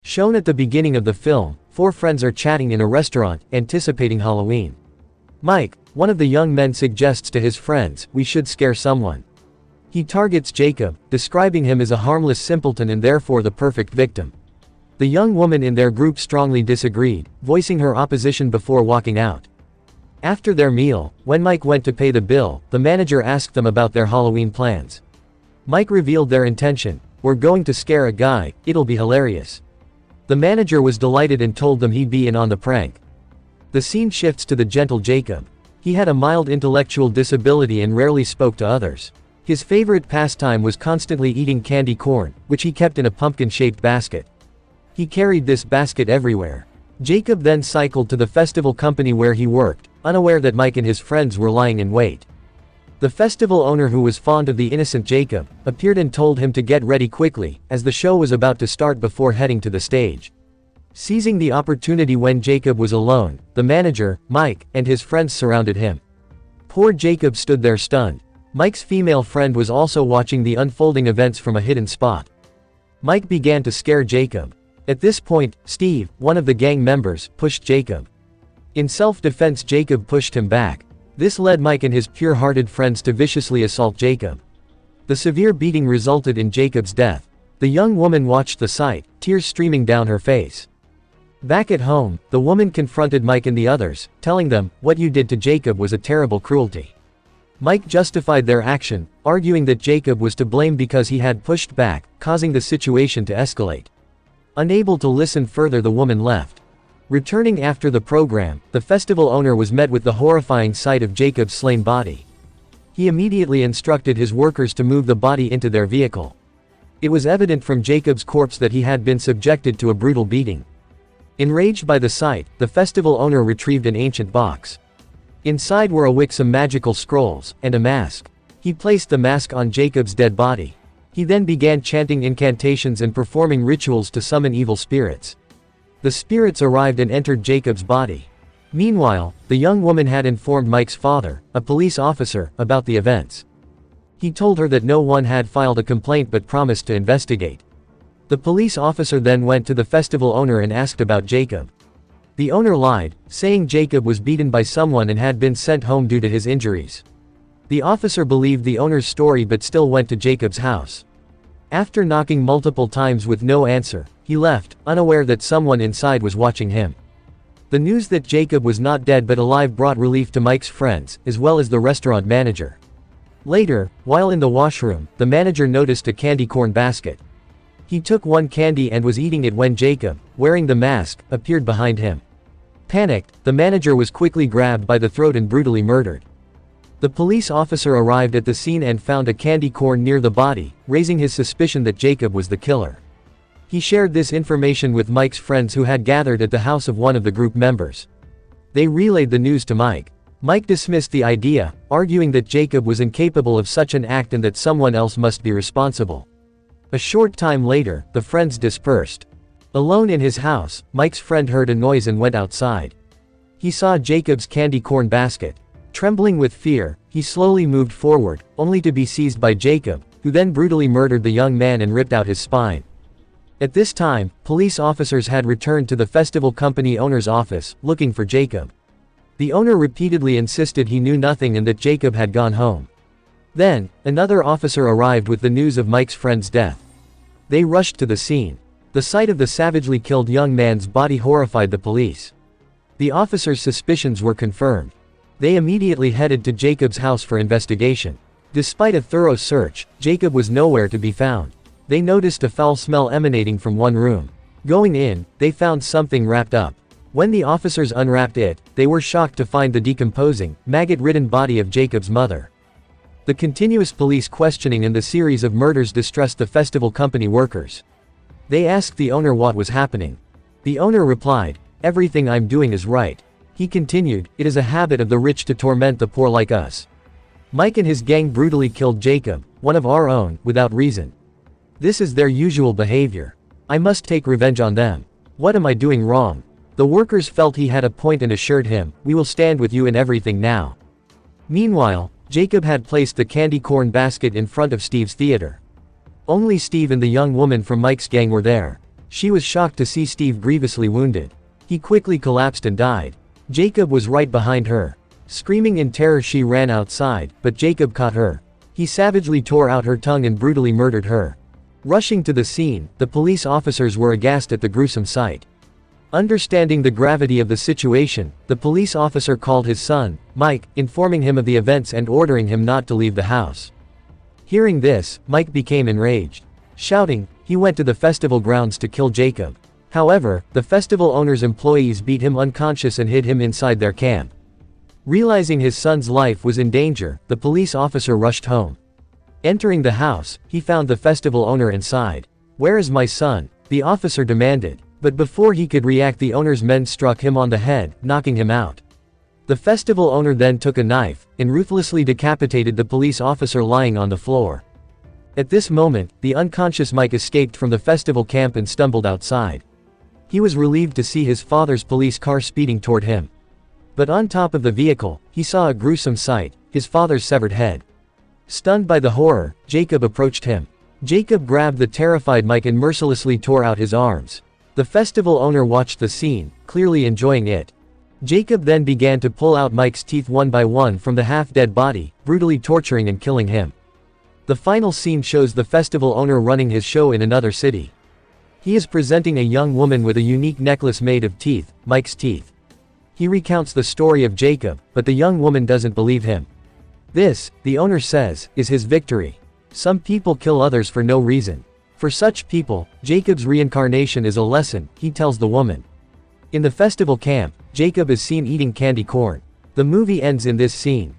Shown at the beginning of the film, four friends are chatting in a restaurant, anticipating Halloween. Mike, one of the young men, suggests to his friends, "We should scare someone." He targets Jacob, describing him as a harmless simpleton and therefore the perfect victim. The young woman in their group strongly disagreed, voicing her opposition before walking out. After their meal, when Mike went to pay the bill, the manager asked them about their Halloween plans. Mike revealed their intention: "We're going to scare a guy, it'll be hilarious." The manager was delighted and told them he'd be in on the prank. The scene shifts to the gentle Jacob. He had a mild intellectual disability and rarely spoke to others. His favorite pastime was constantly eating candy corn, which he kept in a pumpkin-shaped basket. He carried this basket everywhere. Jacob then cycled to the festival company where he worked, unaware that Mike and his friends were lying in wait. The festival owner, who was fond of the innocent Jacob, appeared and told him to get ready quickly, as the show was about to start, before heading to the stage. Seizing the opportunity when Jacob was alone, the manager, Mike, and his friends surrounded him. Poor Jacob stood there stunned. Mike's female friend was also watching the unfolding events from a hidden spot. Mike began to scare Jacob. At this point, Steve, one of the gang members, pushed Jacob. In self-defense, Jacob pushed him back. This led Mike and his pure-hearted friends to viciously assault Jacob. The severe beating resulted in Jacob's death. The young woman watched the sight, tears streaming down her face. Back at home, the woman confronted Mike and the others, telling them, "What you did to Jacob was a terrible cruelty." Mike justified their action, arguing that Jacob was to blame because he had pushed back, causing the situation to escalate. Unable to listen further, the woman left. Returning after the program, the festival owner was met with the horrifying sight of Jacob's slain body. He immediately instructed his workers to move the body into their vehicle. It was evident from Jacob's corpse that he had been subjected to a brutal beating. Enraged by the sight, the festival owner retrieved an ancient box. Inside were a wick, some magical scrolls, and a mask. He placed the mask on Jacob's dead body. He then began chanting incantations and performing rituals to summon evil spirits. The spirits arrived and entered Jacob's body. Meanwhile, the young woman had informed Mike's father, a police officer, about the events. He told her that no one had filed a complaint but promised to investigate. The police officer then went to the festival owner and asked about Jacob. The owner lied, saying Jacob was beaten by someone and had been sent home due to his injuries. The officer believed the owner's story but still went to Jacob's house. After knocking multiple times with no answer, he left, unaware that someone inside was watching him. The news that Jacob was not dead but alive brought relief to Mike's friends, as well as the restaurant manager. Later, while in the washroom, the manager noticed a candy corn basket. He took one candy and was eating it when Jacob, wearing the mask, appeared behind him. Panicked, the manager was quickly grabbed by the throat and brutally murdered. The police officer arrived at the scene and found a candy corn near the body, raising his suspicion that Jacob was the killer. He shared this information with Mike's friends, who had gathered at the house of one of the group members. They relayed the news to Mike. Mike dismissed the idea, arguing that Jacob was incapable of such an act and that someone else must be responsible. A short time later, the friends dispersed. Alone in his house, Mike's friend heard a noise and went outside. He saw Jacob's candy corn basket. Trembling with fear, he slowly moved forward, only to be seized by Jacob, who then brutally murdered the young man and ripped out his spine. At this time, police officers had returned to the festival company owner's office, looking for Jacob. The owner repeatedly insisted he knew nothing and that Jacob had gone home. Then, another officer arrived with the news of Mike's friend's death. They rushed to the scene. The sight of the savagely killed young man's body horrified the police. The officers' suspicions were confirmed. They immediately headed to Jacob's house for investigation. Despite a thorough search, Jacob was nowhere to be found. They noticed a foul smell emanating from one room. Going in, they found something wrapped up. When the officers unwrapped it, they were shocked to find the decomposing, maggot-ridden body of Jacob's mother. The continuous police questioning and the series of murders distressed the festival company workers. They asked the owner what was happening. The owner replied, "Everything I'm doing is right." He continued, "It is a habit of the rich to torment the poor like us. Mike and his gang brutally killed Jacob, one of our own, without reason. This is their usual behavior. I must take revenge on them. What am I doing wrong?" The workers felt he had a point and assured him, "We will stand with you in everything now." Meanwhile, Jacob had placed the candy corn basket in front of Steve's theater. Only Steve and the young woman from Mike's gang were there. She was shocked to see Steve grievously wounded. He quickly collapsed and died. Jacob was right behind her. Screaming in terror, she ran outside, but Jacob caught her. He savagely tore out her tongue and brutally murdered her. Rushing to the scene, the police officers were aghast at the gruesome sight. Understanding the gravity of the situation, the police officer called his son, Mike, informing him of the events and ordering him not to leave the house. Hearing this, Mike became enraged. Shouting, he went to the festival grounds to kill Jacob. However, the festival owner's employees beat him unconscious and hid him inside their camp. Realizing his son's life was in danger, the police officer rushed home. Entering the house, he found the festival owner inside. "Where is my son?" the officer demanded. But before he could react, the owner's men struck him on the head, knocking him out. The festival owner then took a knife and ruthlessly decapitated the police officer lying on the floor. At this moment, the unconscious Mike escaped from the festival camp and stumbled outside. He was relieved to see his father's police car speeding toward him. But on top of the vehicle, he saw a gruesome sight: his father's severed head. Stunned by the horror, Jacob approached him. Jacob grabbed the terrified Mike and mercilessly tore out his arms. The festival owner watched the scene, clearly enjoying it. Jacob then began to pull out Mike's teeth one by one from the half-dead body, brutally torturing and killing him. The final scene shows the festival owner running his show in another city. He is presenting a young woman with a unique necklace made of teeth, Mike's teeth. He recounts the story of Jacob, but the young woman doesn't believe him. This, the owner says, is his victory. Some people kill others for no reason. For such people, Jacob's reincarnation is a lesson, he tells the woman. In the festival camp, Jacob is seen eating candy corn. The movie ends in this scene.